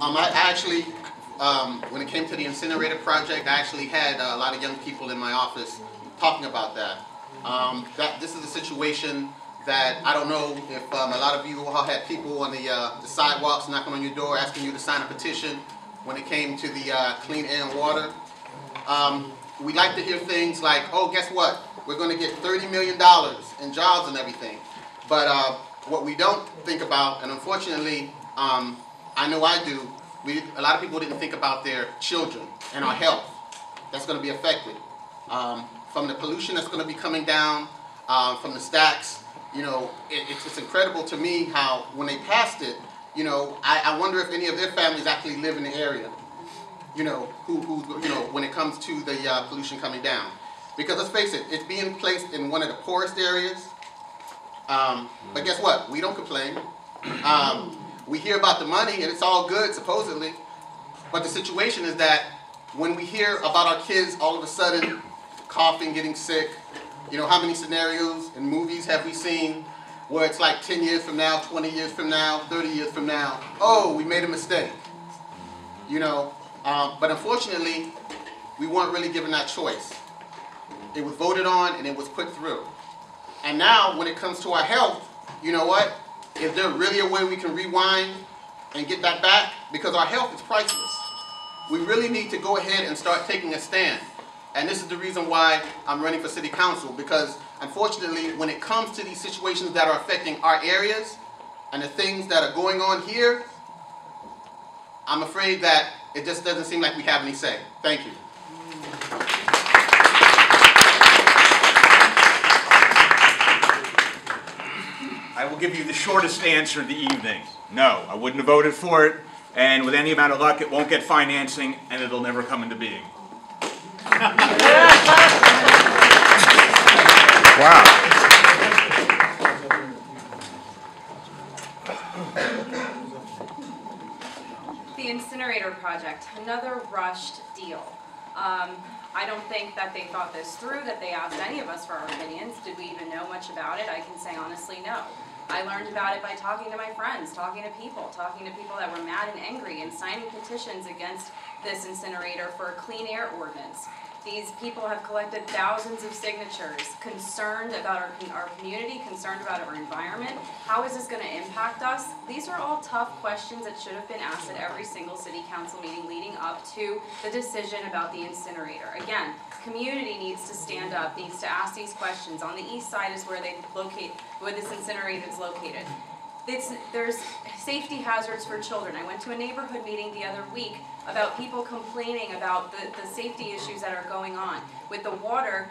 I actually, when it came to the incinerator project, I actually had a lot of young people in my office talking about that. This is a situation that I don't know if a lot of you all had people on the sidewalks knocking on your door asking you to sign a petition when it came to the clean air and water. We like to hear things like, oh, guess what? We're going to get $30 million in jobs and everything. But what we don't think about, and unfortunately, I know I do, a lot of people didn't think about their children and our health that's going to be affected. From the pollution that's going to be coming down, from the stacks, you know, it's incredible to me how when they passed it, you know, I wonder if any of their families actually live in the area, you know, you know, when it comes to the pollution coming down. Because let's face it, it's being placed in one of the poorest areas. But guess what? We don't complain. We hear about the money and it's all good, supposedly. But the situation is that when we hear about our kids all of a sudden coughing, getting sick, you know, how many scenarios and movies have we seen where it's like 10 years from now, 20 years from now, 30 years from now, oh, we made a mistake. You know, but unfortunately, we weren't really given that choice. It was voted on and it was put through. And now, when it comes to our health, you know what? Is there really a way we can rewind and get that back? Because our health is priceless. We really need to go ahead and start taking a stand. And this is the reason why I'm running for city council, because unfortunately, when it comes to these situations that are affecting our areas and the things that are going on here, I'm afraid that it just doesn't seem like we have any say. Thank you. I will give you the shortest answer of the evening. No, I wouldn't have voted for it, and with any amount of luck, it won't get financing, and it'll never come into being. Wow. The incinerator project, another rushed deal. I don't think that they thought this through, that they asked any of us for our opinions. Did we even know much about it? I can say honestly, no. I learned about it by talking to my friends, talking to people that were mad and angry and signing petitions against this incinerator for a clean air ordinance. These people have collected thousands of signatures, concerned about our community, concerned about our environment. How is this going to impact us? These are all tough questions that should have been asked at every single city council meeting leading up to the decision about the incinerator. Again, community needs to stand up, needs to ask these questions. On the east side is where this incinerator is located. There's safety hazards for children. I went to a neighborhood meeting the other week about people complaining about the safety issues that are going on. With the water,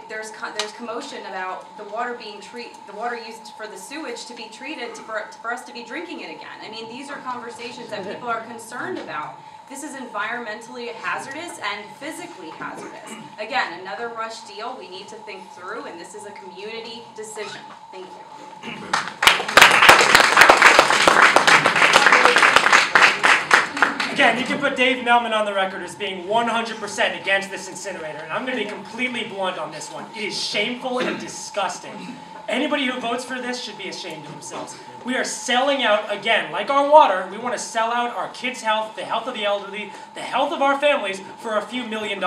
there's commotion about the water used for the sewage to be treated for us to be drinking it again. I mean, these are conversations that people are concerned about. This is environmentally hazardous and physically hazardous. Again, another rush deal we need to think through, and this is a community decision. Thank you. Again, you can put Dave Melman on the record as being 100% against this incinerator, and I'm going to be completely blunt on this one. It is shameful and disgusting. Anybody who votes for this should be ashamed of themselves. We are selling out, again, like our water, we want to sell out our kids' health, the health of the elderly, the health of our families for a few $1 million.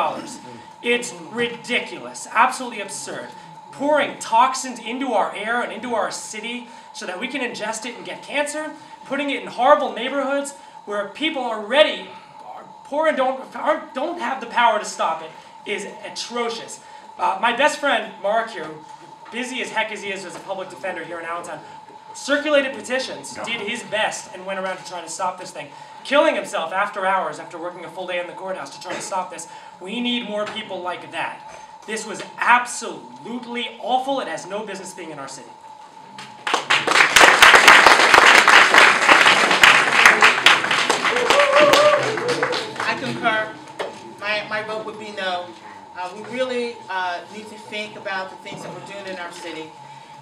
It's ridiculous, absolutely absurd. Pouring toxins into our air and into our city so that we can ingest it and get cancer, putting it in horrible neighborhoods where people already are poor and don't have the power to stop it is atrocious. My best friend, Mark here, busy as heck as he is as a public defender here in Allentown, circulated petitions, did his best, and went around to try to stop this thing, killing himself after hours after working a full day in the courthouse to try to stop this. We need more people like that. This was absolutely awful. It has no business being in our city. I concur. My vote would be no. We really need to think about the things that we're doing in our city.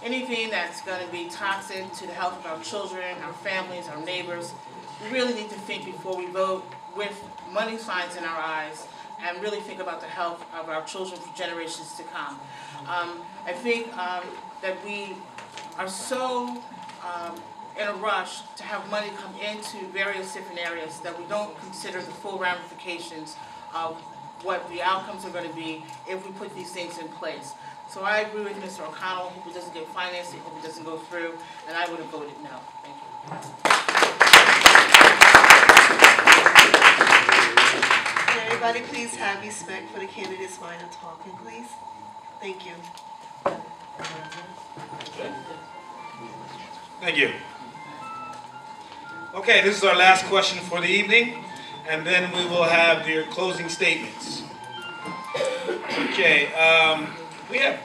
Anything that's going to be toxic to the health of our children, our families, our neighbors, we really need to think before we vote with money signs in our eyes and really think about the health of our children for generations to come. I think that we are so in a rush to have money come into various different areas that we don't consider the full ramifications of what the outcomes are going to be if we put these things in place. So I agree with Mr. O'Connell, hope it doesn't get financed, hope it doesn't go through, and I would have voted no. Thank you. Can everybody please have respect for the candidates while I'm talking, please? Thank you. Thank you. Okay, this is our last question for the evening, and then we will have your closing statements. Okay, we have